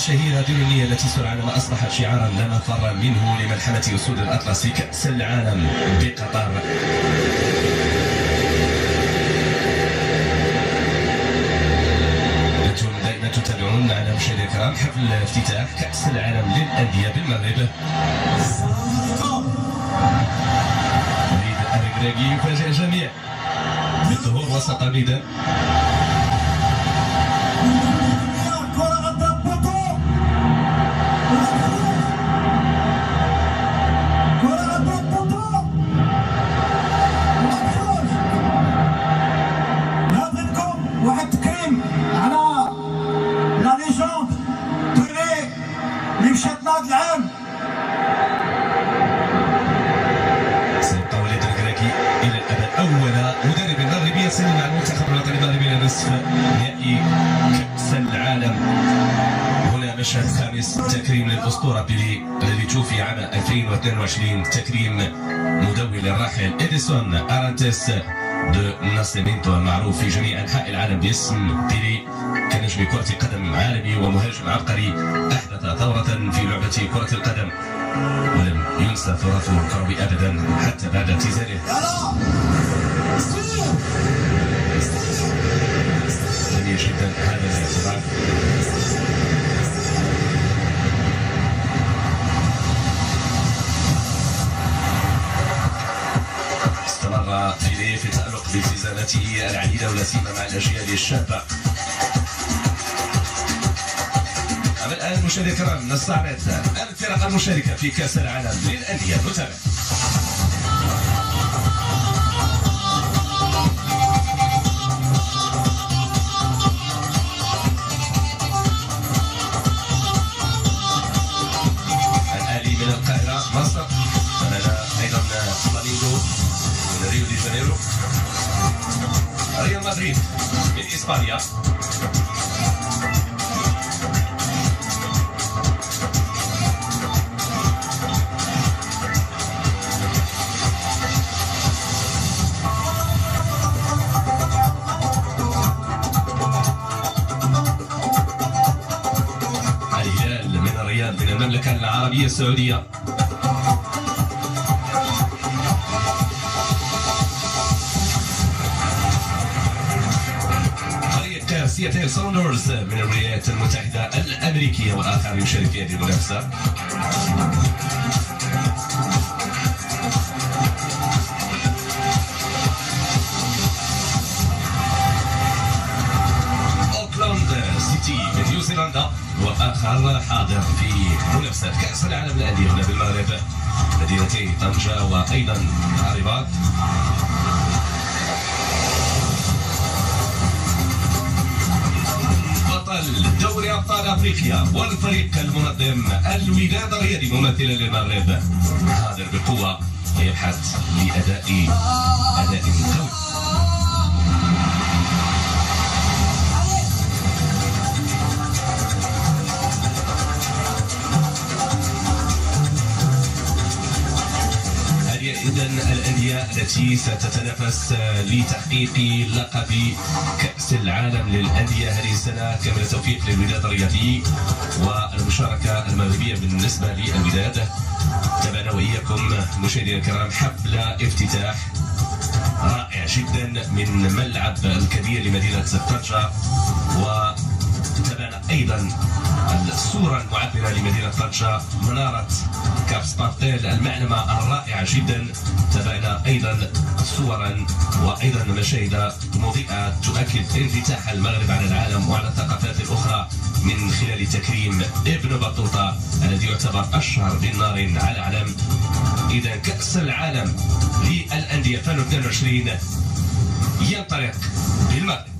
الشهيرة ديرونية التي سرعان ما أصبحت شعارا لا مفر منه لملحمة أسود الأطلس في كأس العالم بقطر. أنتم دائما تتابعون معنا مشاهدينا الكرام حفل افتتاح كأس العالم للأندية بالمغرب. وليد الركراكي يفاجئ الجميع بالظهور وسط الميدان. واحد تكريم على لا ليجوند بيلي اللي مشات لهذا العام. سيبقى وليد الركراكي الى الابد اول مدرب مغربي يصل مع المنتخب الوطني المغربي الى نصف نهائي كاس العالم. هنا مشهد خامس، تكريم للاسطوره بيلي الذي توفي عام 2022، تكريم مدون الراحل اديسون ارانتيس دو ناسيمينتو المعروف في جميع انحاء العالم باسم بيلي، كنجم كرة قدم عالمي ومهاجم عبقري احدث ثورة في لعبة كرة القدم، ولم ينسى تراثه الكروي ابدا حتى بعد اعتزاله. جميل جدا هذا الاعتراف. استمر بيلي في التألق بالتزاماته العديدة ولا سيما مع الأجيال الشابة. أما الآن مشاهدينا الكرام نستعرض الفرق المشاركة في كأس العالم للأندية. نتابع. الأهلي من القاهرة مصر، معنا أيضا فلامينغو من ريو دي جانيرو، ريال مدريد من إسبانيا، الهلال من الرياض من المملكة العربية السعودية، سياتل ساوندرز من الولايات المتحدة الأمريكية والآخر يشارك في هذه المنافسة. أوكلاند سيتي من نيوزيلندا وآخر حاضر في منافسة كأس العالم للأندية هنا بالمغرب، مدينتي طنجة وأيضا الرباط. دوري ابطال افريقيا والفريق المنظم الوداد الرياضي ممثلا للمغرب حاضر بقوه يبحث لاداء قوي. إذن الأندية التي ستتنافس لتحقيق لقب كأس العالم للأندية هذه السنة، كامل التوفيق للوداد الرياضي والمشاركة المغربية بالنسبة للوداد. تابعنا وإياكم مشاهدينا الكرام حفل افتتاح رائع جدا من ملعب الكبير لمدينة طنجة، وتابعنا أيضا الصورة المعبرة لمدينة طنجة، منارة كاب سبارتيل المعلمة الرائعة جدا. تابعنا أيضا صورا وأيضا مشاهد مضيئة تؤكد انفتاح المغرب على العالم وعلى الثقافات الأخرى من خلال تكريم ابن بطوطة الذي يعتبر أشهر بالنار على علم. إذا كأس العالم للأندية 2022 ينطلق بالمغرب.